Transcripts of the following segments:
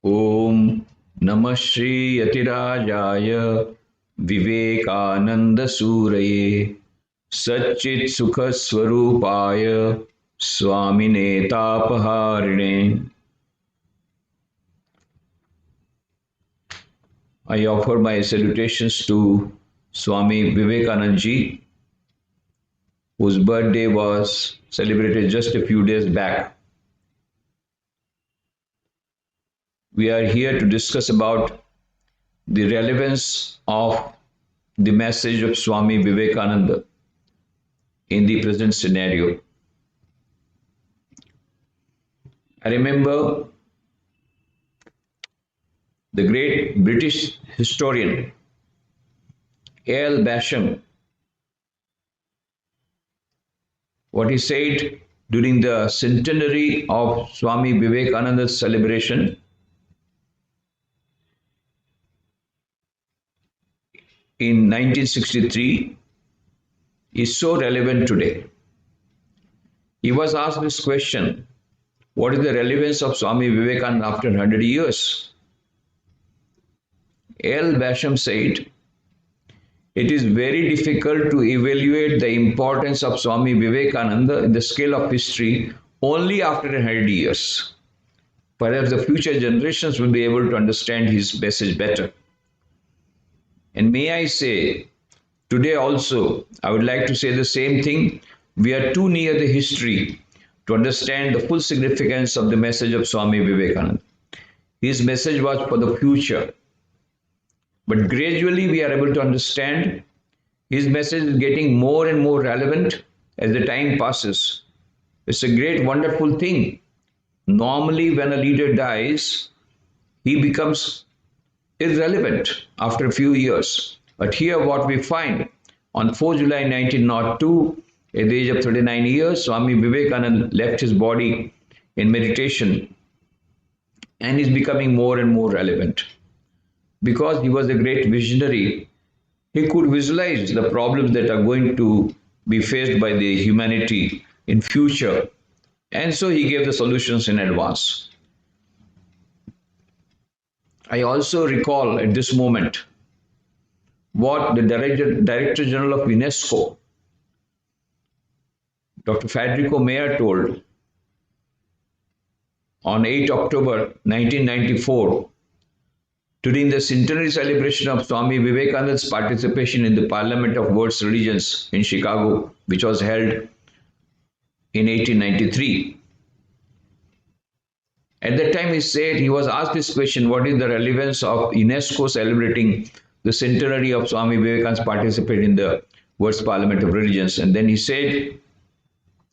Om Namah Shri Yatirajaya Vivekananda Suraye Satchit Sukha Swarupaya Swamine Tapaharine. I offer my salutations to Swami Vivekananda ji, whose birthday was celebrated just a few days back. We are here to discuss about the relevance of the message of Swami Vivekananda in the present scenario. I remember the great British historian A.L. Basham, what he said during the centenary of Swami Vivekananda's celebration in 1963 is so relevant today. He was asked this question: what is the relevance of Swami Vivekananda after 100 years? A.L. Basham said, it is very difficult to evaluate the importance of Swami Vivekananda in the scale of history only after 100 years. Perhaps the future generations will be able to understand his message better. And may I say, today also, I would like to say the same thing. We are too near the history to understand the full significance of the message of Swami Vivekananda. His message was for the future. But gradually we are able to understand his message is getting more and more relevant as the time passes. It's a great, wonderful thing. Normally, when a leader dies, he becomes irrelevant after a few years. But here, what we find on 4 July 1902, at the age of 39 years, Swami Vivekananda left his body in meditation and is becoming more and more relevant. Because he was a great visionary, he could visualize the problems that are going to be faced by the humanity in future, and so he gave the solutions in advance. I also recall at this moment what the Director General of UNESCO, Dr. Federico Mayer, told on 8 October 1994 during the centenary celebration of Swami Vivekananda's participation in the Parliament of World's Religions in Chicago, which was held in 1893. At that time, he was asked this question: what is the relevance of UNESCO celebrating the centenary of Swami Vivekananda's participation in the World's Parliament of Religions? And then he said,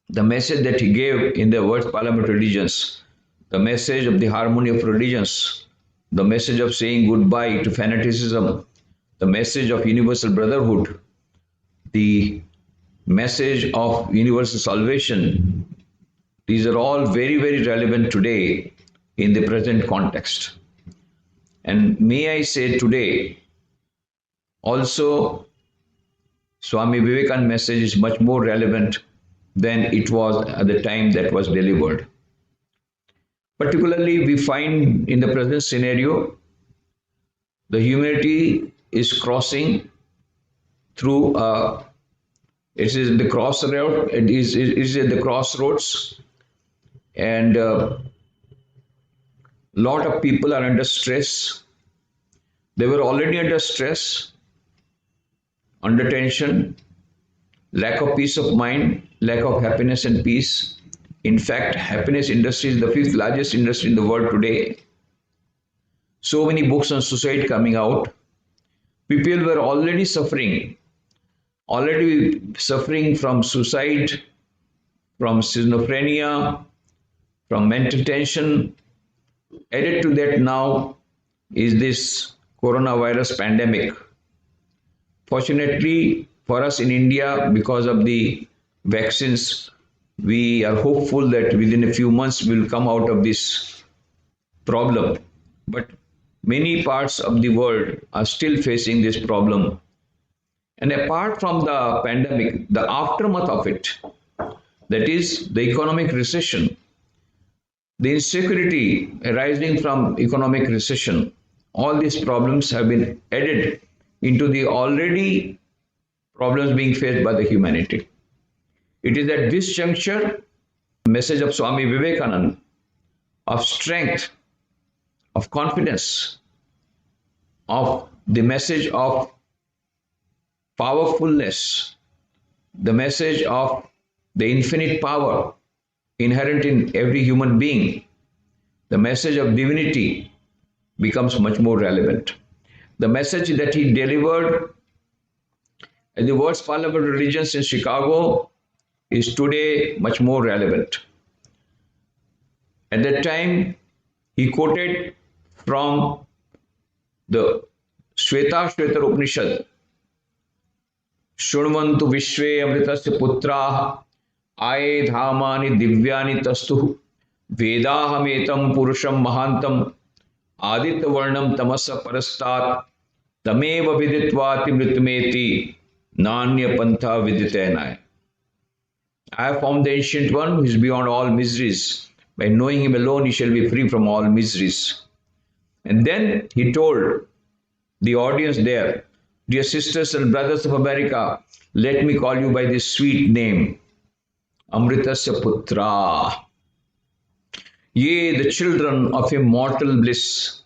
the message that he gave in the World's Parliament of Religions, the message of the harmony of religions, the message of saying goodbye to fanaticism, the message of universal brotherhood, the message of universal salvation, these are all very, very relevant today in the present context. And may I say today, also, Swami Vivekananda's message is much more relevant than it was at the time that was delivered. Particularly, we find in the present scenario, the humanity is crossing through it is the crossroad. It is at the crossroads, and a lot of people are under stress. They were already under stress, under tension, lack of peace of mind, lack of happiness and peace. In fact, happiness industry is the fifth largest industry in the world today. So many books on suicide coming out. People were already suffering from suicide, from schizophrenia, from mental tension. Added to that now is this coronavirus pandemic. Fortunately for us in India, because of the vaccines, we are hopeful that within a few months we'll come out of this problem. But many parts of the world are still facing this problem. And apart from the pandemic, the aftermath of it, that is the economic recession, the insecurity arising from economic recession, all these problems have been added into the already problems being faced by the humanity. It is at this juncture, the message of Swami Vivekananda of strength, of confidence, of the message of powerfulness, the message of the infinite power inherent in every human being, the message of divinity becomes much more relevant. The message that he delivered at the World's Parliament of Religions in Chicago is today much more relevant. At that time, he quoted from the Shveta Upanishad, Shunvantu Vishve Amritasya Putra Aye Dhamani Divyani Tastu Vedahametam Purusham Mahantam Aditya Varnam Tamasa Parastat Tameva Viditvati Mritameti Nanya Pantha Viditenai. I have found the Ancient One who is beyond all miseries. By knowing him alone, he shall be free from all miseries. And then he told the audience there, dear sisters and brothers of America, let me call you by this sweet name, Amritasya Putra. Ye, the children of immortal bliss,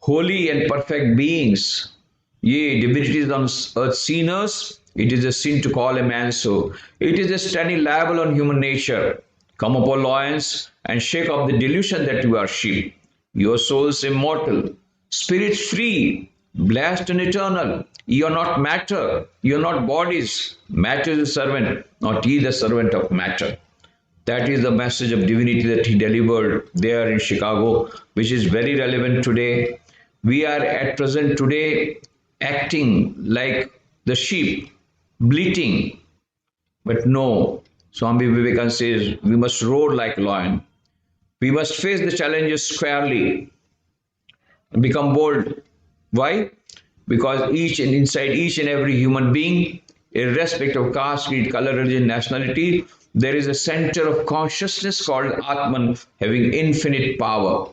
holy and perfect beings, ye, divinities on earth sinners, it is a sin to call a man so. It is a standing libel on human nature. Come up, O lions, and shake off the delusion that you are sheep. Your souls immortal, spirits free, blessed and eternal. You are not matter, you are not bodies. Matter is a servant, not ye the servant of matter. That is the message of divinity that he delivered there in Chicago, which is very relevant today. We are at present today acting like the sheep, bleating. But no, Swami Vivekananda says we must roar like a lion. We must face the challenges squarely and become bold. Why? Because inside each and every human being, irrespective of caste, creed, color, religion, nationality, there is a center of consciousness called Atman, having infinite power.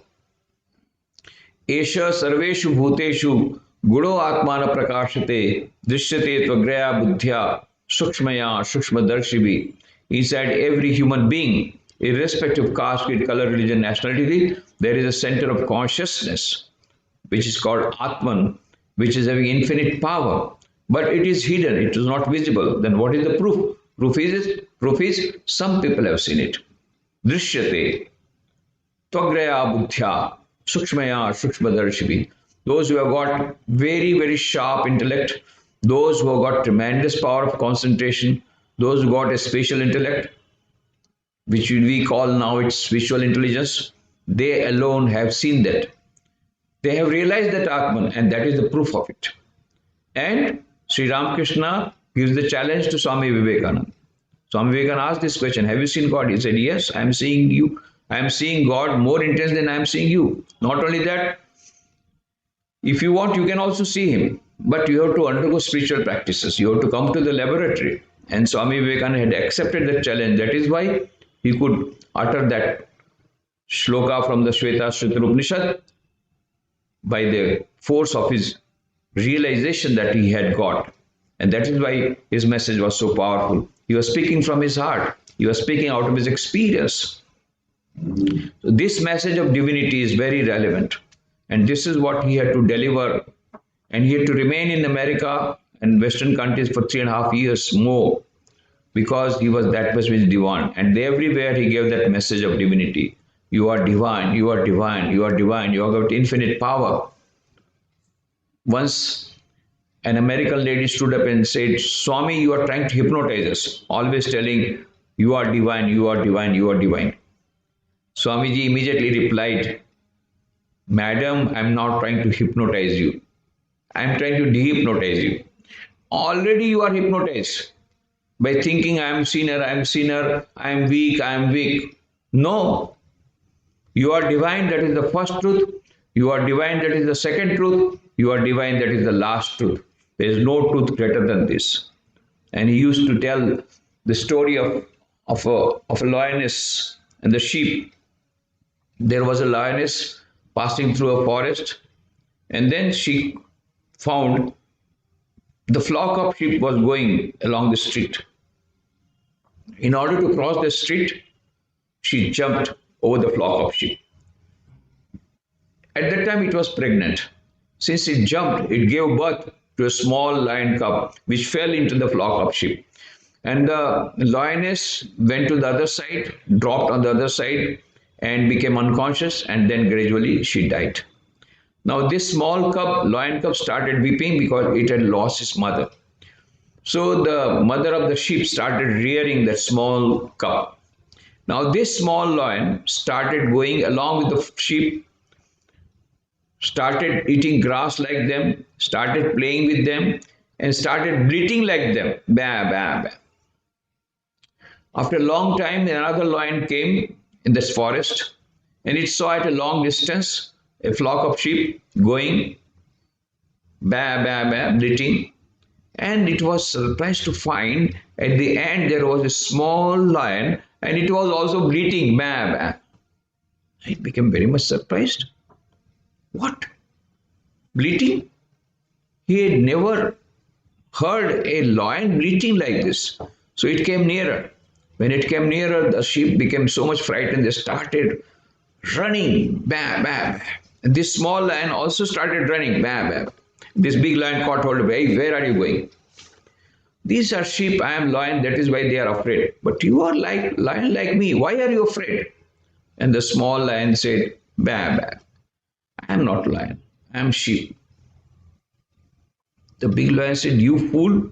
Esha sarveshu bhuteshu gudo atmana prakashate drishyate tvagraya buddhya sukshmaya sukshmadarshibhi. Inside every human being, irrespective of caste, creed, color, religion, nationality, there is a center of consciousness, which is called Atman, which is having infinite power. But it is hidden, it is not visible. Then what is the proof? Proof is some people have seen it. Drishyate, tvagraya buddhya, sukshmaya sukshmadarshibhi. Those who have got very, very sharp intellect, those who have got tremendous power of concentration, those who got a spatial intellect, which we call now its visual intelligence, they alone have seen that. They have realized that Atman, and that is the proof of it. And Sri Ramakrishna gives the challenge to Swami Vivekananda. Swami Vivekananda asked this question, have you seen God? He said, yes, I am seeing you. I am seeing God more intense than I am seeing you. Not only that, if you want, you can also see him. But you have to undergo spiritual practices. You have to come to the laboratory. And Swami Vivekananda had accepted that challenge. That is why he could utter that shloka from the Shveta Upanishad by the force of his realization that he had got. And that is why his message was so powerful. He was speaking from his heart. He was speaking out of his experience. So this message of divinity is very relevant. And this is what he had to deliver. And he had to remain in America and Western countries for 3.5 years more, because he was that much divine. And everywhere he gave that message of divinity. You are divine, you are divine, you are divine, you have got infinite power. Once an American lady stood up and said, Swami, you are trying to hypnotize us, always telling, you are divine, you are divine, you are divine. Swamiji immediately replied, Madam, I am not trying to hypnotize you. I am trying to dehypnotize you. Already you are hypnotized by thinking I am sinner, I am weak. No. You are divine, that is the first truth. You are divine, that is the second truth. You are divine, that is the last truth. There is no truth greater than this. And he used to tell the story of a lioness and the sheep. There was a lioness passing through a forest, and then she found the flock of sheep was going along the street. In order to cross the street, she jumped over the flock of sheep. At that time, it was pregnant. Since it jumped, it gave birth to a small lion cub which fell into the flock of sheep. And the lioness went to the other side, dropped on the other side, and became unconscious, and then gradually she died. Now, this small cub, lion cub, started weeping because it had lost its mother. So, the mother of the sheep started rearing that small cub. Now, this small lion started going along with the sheep, started eating grass like them, started playing with them, and started bleating like them. Bah, bah, bah. After a long time, another lion came in this forest, and it saw at a long distance a flock of sheep going, bah, bah, bah, bleating. And it was surprised to find at the end there was a small lion, and it was also bleating, bah, bah. It became very much surprised. What? Bleating? He had never heard a lion bleating like this. So it came nearer. When it came nearer, the sheep became so much frightened, they started running, bah, bah, bah. And this small lion also started running, bah, bah. This big lion caught hold of it. Hey, where are you going? These are sheep, I am lion, that is why they are afraid. But you are like lion like me, why are you afraid? And the small lion said, bah, bah. I am not lion, I am sheep. The big lion said, you fool,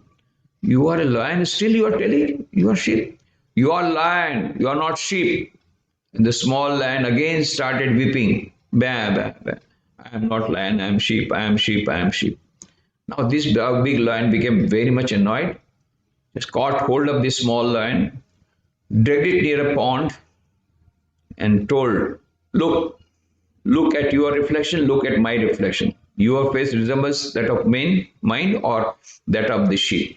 you are a lion, still you are telling you are sheep. You are lion, you are not sheep. And the small lion again started weeping, bah, bah, bah. I am not lion, I am sheep, I am sheep, I am sheep. Now this big lion became very much annoyed, just caught hold of this small lion, dragged it near a pond, and told, look at your reflection, look at my reflection. Your face resembles that of mine or that of the sheep.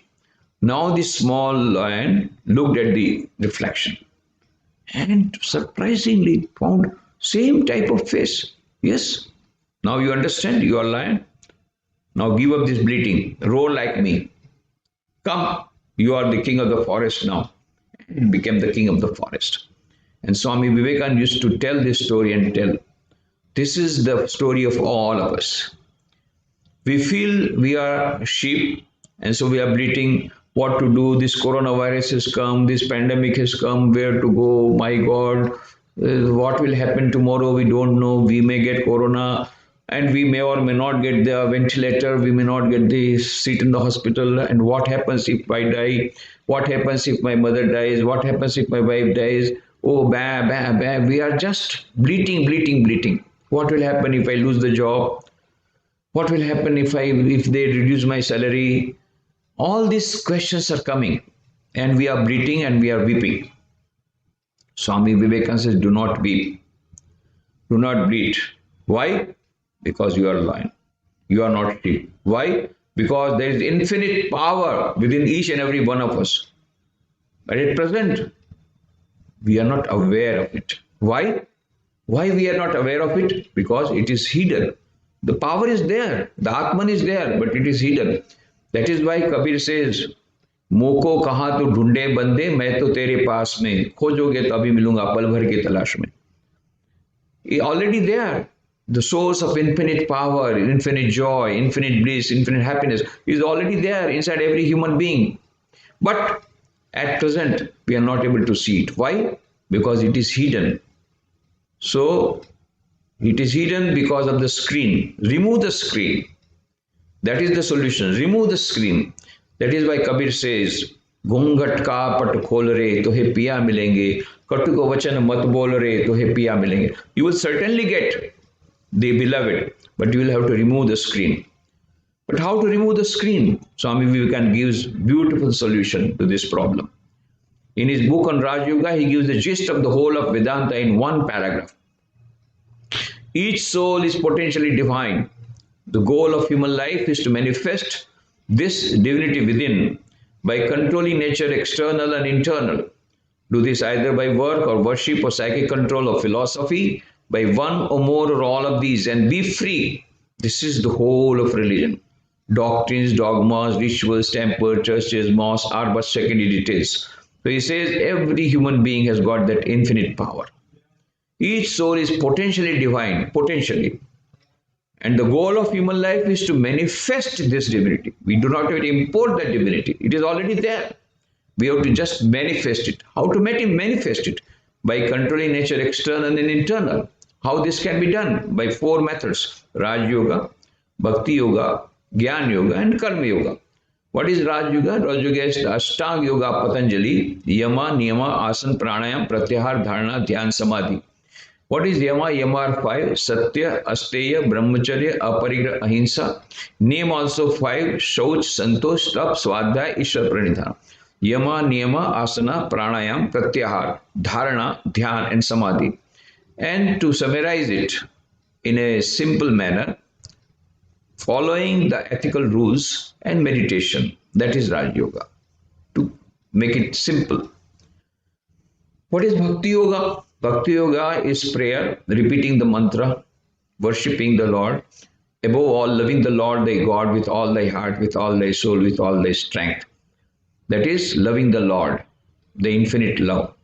Now the small lion looked at the reflection and surprisingly found same type of face. Yes, now you understand, you are lion. Now give up this bleating, roar like me. Come, you are the king of the forest now. And became the king of the forest. And Swami Vivekananda used to tell this story and tell, this is the story of all of us. We feel we are sheep, and so we are bleating what to do. This coronavirus has come, this pandemic has come, where to go, my God, what will happen tomorrow, we don't know, we may get corona, and we may or may not get the ventilator, we may not get the seat in the hospital, and what happens if I die, what happens if my mother dies, what happens if my wife dies, oh, bah, bah, bah, we are just bleating. What will happen if I lose the job? What will happen if they reduce my salary? All these questions are coming, and we are bleating and we are weeping. Swami Vivekananda says, do not weep. Do not bleat. Why? Because you are lion. You are not sheep. Why? Because there is infinite power within each and every one of us. But at present, we are not aware of it. Why? Why we are not aware of it? Because it is hidden. The power is there. The Atman is there, but it is hidden. That is why Kabir says, Moko kaha tu dhunde bande, main to tere paas mein, khojoge to abhi milunga pal bhar ke talash mein. Already there. The source of infinite power, infinite joy, infinite bliss, infinite happiness is already there inside every human being. But at present, we are not able to see it. Why? Because it is hidden. So, it is hidden because of the screen. Remove the screen. That is the solution. Remove the screen. That is why Kabir says, घूंघट का पट खोल रे तोहे पिया मिलेंगे, कटु को वचन मत बोल रे तोहे पिया मिलेंगे. You will certainly get the beloved, but you will have to remove the screen. But how to remove the screen? Swami Vivekananda gives beautiful solution to this problem. In his book on Raj Yoga, he gives the gist of the whole of Vedanta in one paragraph. Each soul is potentially divine. The goal of human life is to manifest this divinity within by controlling nature external and internal. Do this either by work or worship or psychic control or philosophy, by one or more or all of these and be free. This is the whole of religion. Doctrines, dogmas, rituals, temple, churches, mosques are but secondary details. So he says every human being has got that infinite power. Each soul is potentially divine, potentially. And the goal of human life is to manifest this divinity. We do not have to import that divinity. It is already there. We have to just manifest it. How to manifest it? By controlling nature external and internal. How this can be done? By four methods: Raj Yoga, Bhakti Yoga, Gyan Yoga and Karma Yoga. What is Raj Yoga? Raj Yoga is Ashtanga Yoga Patanjali, Yama, Niyama, Asana, Pranayam, Pratyahar, Dharana, Dhyan, Samadhi. What is Yama? Yama are five: Satya, Asteya, Brahmacharya, Aparigra, Ahimsa. Name also five: Shauch, Santosh, Tap, Swadhyay, Ishwar Pranidhana. Yama, Niyama, Asana, Pranayam, Pratyahar, Dharana, Dhyan and Samadhi. And to summarize it in a simple manner, following the ethical rules and meditation, that is Raj Yoga. To make it simple. What is Bhakti Yoga? Bhakti Yoga is prayer, repeating the mantra, worshipping the Lord, above all loving the Lord thy God with all thy heart, with all thy soul, with all thy strength. That is loving the Lord, the infinite love.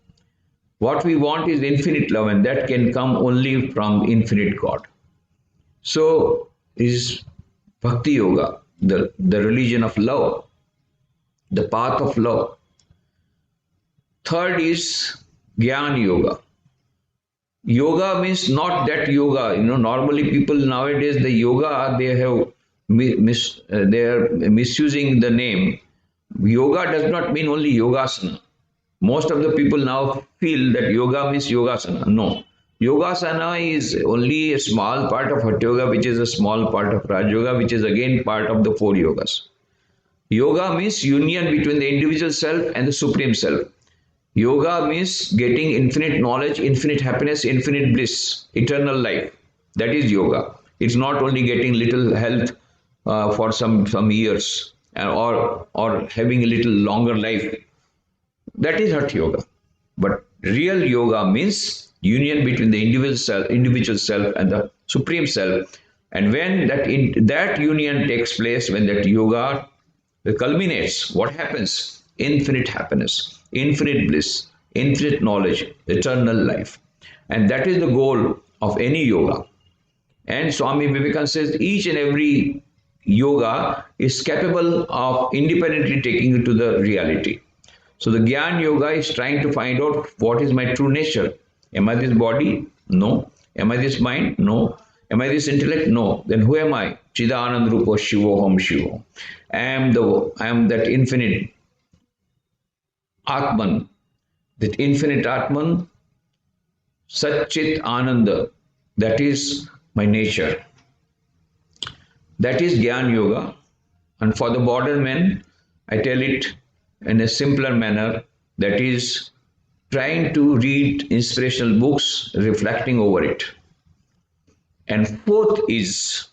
What we want is infinite love, and that can come only from infinite God. So is Bhakti Yoga, the religion of love, the path of love. Third is Gyan Yoga. Yoga means not that yoga. Normally people nowadays, the yoga, they are misusing the name. Yoga does not mean only yogasana. Most of the people now feel that yoga means yogasana. No. Yogasana is only a small part of Hatha Yoga, which is a small part of Raj Yoga, which is again part of the four yogas. Yoga means union between the individual self and the supreme self. Yoga means getting infinite knowledge, infinite happiness, infinite bliss, eternal life. That is yoga. It's not only getting little health for some years or having a little longer life. That is Hatha Yoga. But real yoga means union between the individual self and the supreme self. And when that union takes place, when that yoga culminates, what happens? Infinite happiness, infinite bliss, infinite knowledge, eternal life. And that is the goal of any yoga. And Swami Vivekananda says each and every yoga is capable of independently taking you to the reality. So the Gyan Yoga is trying to find out what is my true nature. Am I this body? No. Am I this mind? No. Am I this intellect? No. Then who am I? Chidanand Rupa Shivoham Shivo. I am that infinite Atman. That infinite Atman, Satchit Ananda. That is my nature. That is Gyan Yoga. And for the modern men, I tell it in a simpler manner, that is trying to read inspirational books, reflecting over it. And fourth is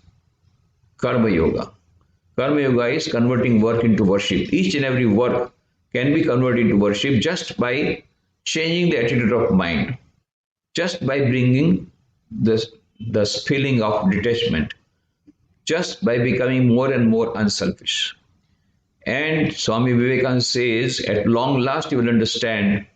Karma Yoga. Karma Yoga is converting work into worship. Each and every work can be converted into worship just by changing the attitude of mind, just by bringing the feeling of detachment, just by becoming more and more unselfish. And Swami Vivekananda says, at long last you will understand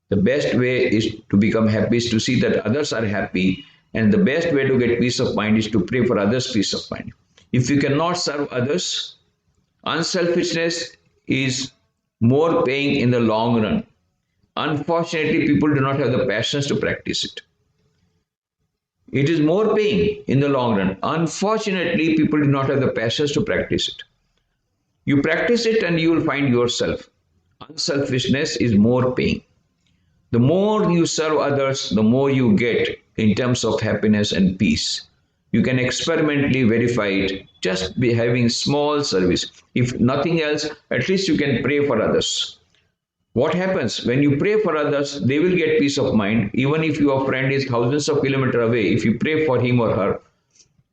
the best way is to become happy is to see that others are happy, and the best way to get peace of mind is to pray for others' peace of mind. If you cannot serve others, unselfishness is more paying in the long run. Unfortunately, people do not have the passions to practice it. It is more paying in the long run. Unfortunately, people do not have the passions to practice it. You practice it and you will find yourself. Unselfishness is more paying. The more you serve others, the more you get in terms of happiness and peace. You can experimentally verify it just by having small service. If nothing else, at least you can pray for others. What happens when you pray for others? They will get peace of mind. Even if your friend is thousands of kilometers away, if you pray for him or her,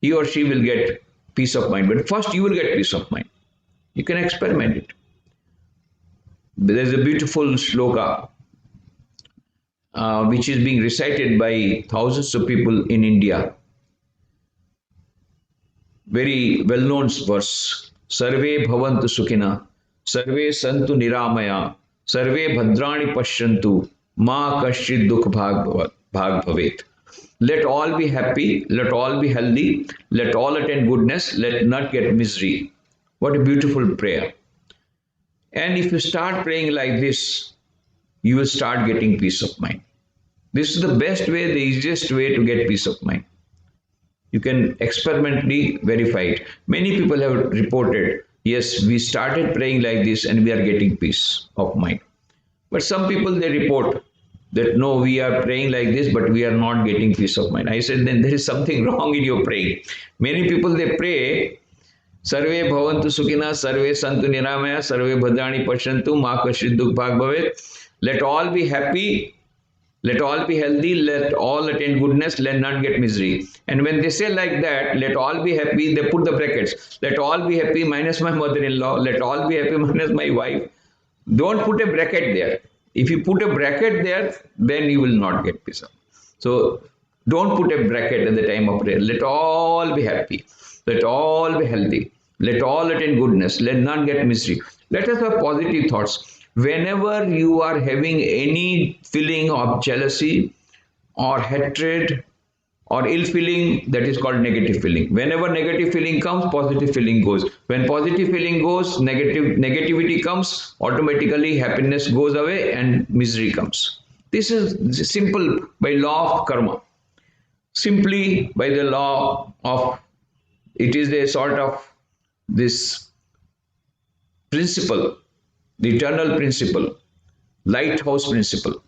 he or she will get peace of mind. But first you will get peace of mind. You can experiment it. There's a beautiful shloka which is being recited by thousands of people in India. Very well-known verse. Sarve bhavantu sukhina, sarve santu niramaya, sarve bhadrani pashyantu, ma kashchid dukh bhag bhavet. Let all be happy, let all be healthy, let all attain goodness, let not get misery. What a beautiful prayer. And if you start praying like this, you will start getting peace of mind. This is the best way, the easiest way to get peace of mind. You can experimentally verify it. Many people have reported, yes, we started praying like this and we are getting peace of mind. But some people, they report that no, we are praying like this, but we are not getting peace of mind. I said, then there is something wrong in your praying. Many people, they pray, Sarve bhavantu sukhina, sarve santu niramaya, sarve bhadrani pashyantu, ma kashchid dukh bhag bhavet. Let all be happy, let all be healthy, let all attain goodness, let none get misery. And when they say like that, let all be happy, they put the brackets. Let all be happy minus my mother-in-law, let all be happy minus my wife. Don't put a bracket there. If you put a bracket there, then you will not get peace. So don't put a bracket at the time of prayer. Let all be happy, let all be healthy, let all attain goodness, let none get misery. Let us have positive thoughts. Whenever you are having any feeling of jealousy or hatred or ill feeling, that is called negative feeling. Whenever negative feeling comes, positive feeling goes. When positive feeling goes, negativity comes, automatically happiness goes away and misery comes. This is simple by law of karma. Simply by the law of, it is a sort of this principle, the eternal principle, lighthouse principle.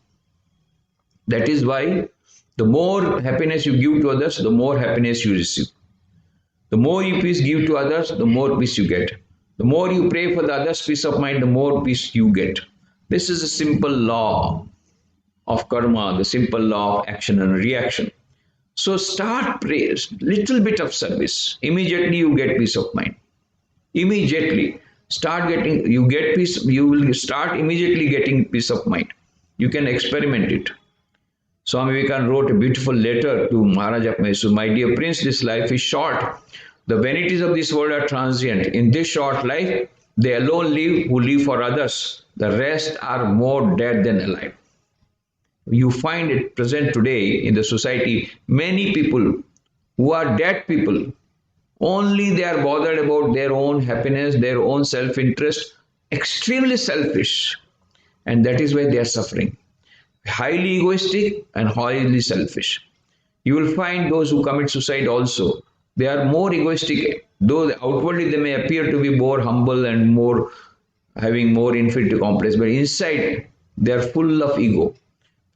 That is why the more happiness you give to others, the more happiness you receive. The more you peace give to others, the more peace you get. The more you pray for the others' peace of mind, the more peace you get. This is a simple law of karma, the simple law of action and reaction. So start prayers, little bit of service. Immediately you get peace of mind. Immediately. You get peace, you will start immediately getting peace of mind. You can experiment it. Swami Vivekananda wrote a beautiful letter to Maharaja of Mysore. My dear prince, this life is short. The vanities of this world are transient. In this short life, they alone live who live for others. The rest are more dead than alive. You find it present today in the society, many people who are dead people, only they are bothered about their own happiness, their own self-interest, extremely selfish. And that is why they are suffering. Highly egoistic and highly selfish. You will find those who commit suicide also. They are more egoistic, though outwardly they may appear to be more humble and more having more inferiority complex, but inside they are full of ego,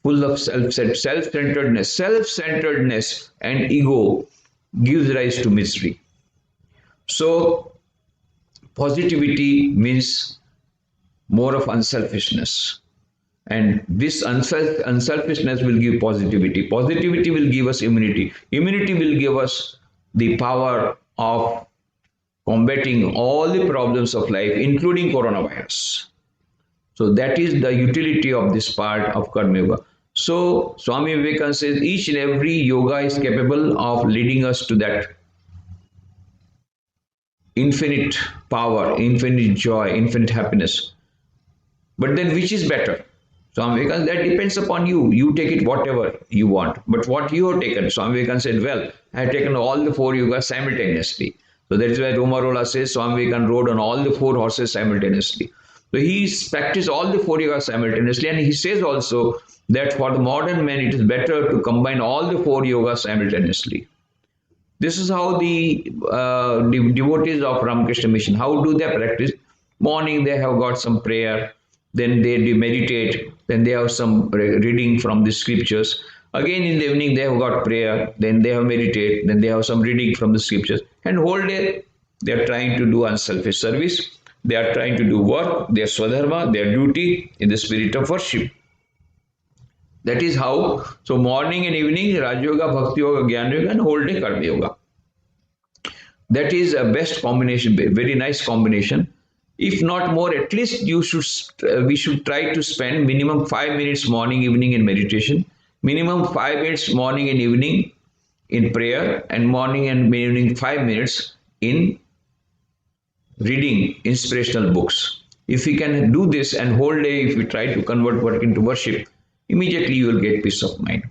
full of self-centeredness. Self-centeredness and ego gives rise to misery. So, positivity means more of unselfishness. And this unselfishness will give positivity. Positivity will give us immunity. Immunity will give us the power of combating all the problems of life, including coronavirus. So that is the utility of this part of Karma Yoga. So Swami Vivekananda says each and every yoga is capable of leading us to that infinite power, infinite joy, infinite happiness. But then which is better? Swami Vivekananda, that depends upon you. You take it whatever you want. But what you have taken, Swami Vivekananda said, well, I have taken all the 4 yogas simultaneously. So that is why Romarola says Swami Vivekananda rode on all the 4 horses simultaneously. So he practiced all the 4 yogas simultaneously, and he says also that for the modern man it is better to combine all the 4 yogas simultaneously. This is how the devotees of Ramakrishna Mission, how do they practice? Morning they have got some prayer, then they meditate, then they have some reading from the scriptures. Again in the evening they have got prayer, then they have meditate, then they have some reading from the scriptures. And whole day they are trying to do unselfish service. They are trying to do work, their swadharma, their duty in the spirit of worship. That is how, so morning and evening, Raj Yoga, Bhakti Yoga, Jnana Yoga, and whole day Karma Yoga. That is a best combination, very nice combination. If not more, at least we should try to spend minimum 5 minutes morning, evening in meditation, minimum 5 minutes morning and evening in prayer, and morning and evening 5 minutes in reading inspirational books. If we can do this and whole day, if we try to convert work into worship, immediately you will get peace of mind.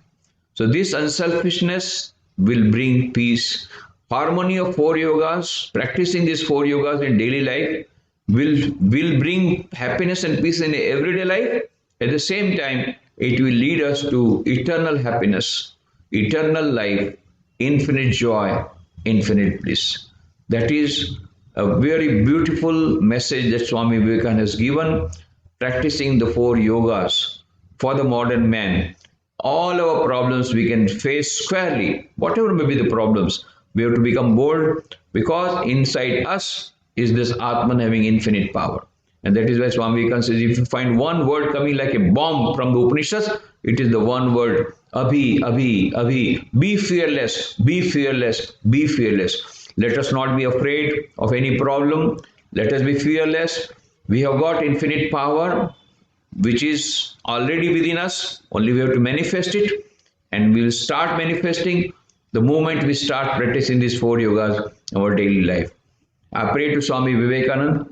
So this unselfishness will bring peace. Harmony of 4 yogas, practicing these 4 yogas in daily life will bring happiness and peace in everyday life. At the same time, it will lead us to eternal happiness, eternal life, infinite joy, infinite bliss. That is a very beautiful message that Swami Vivekananda has given, practicing the 4 yogas for the modern man. All our problems we can face squarely, whatever may be the problems. We have to become bold, because inside us is this Atman having infinite power. And that is why Swami Vivekananda says, if you find one word coming like a bomb from the Upanishads, it is the one word, Abhi, Abhi, Abhi. Be fearless, be fearless, be fearless. Let us not be afraid of any problem. Let us be fearless. We have got infinite power, which is already within us. Only we have to manifest it. And we will start manifesting the moment we start practicing these 4 yogas in our daily life. I pray to Swami Vivekananda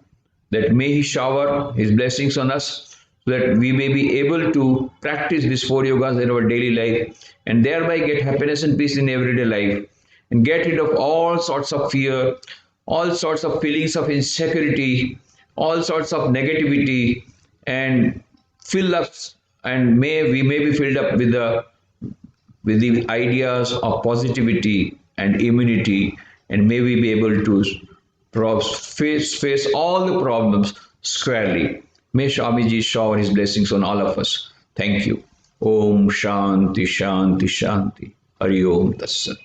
that may he shower his blessings on us, so that we may be able to practice these 4 yogas in our daily life, and thereby get happiness and peace in everyday life, and get rid of all sorts of fear, all sorts of feelings of insecurity, all sorts of negativity, and fill us, and we may be filled up with the ideas of positivity and immunity, and may we be able to face all the problems squarely. May Swamiji shower his blessings on all of us. Thank you. Om Shanti Shanti Shanti. Hari Om Tassat.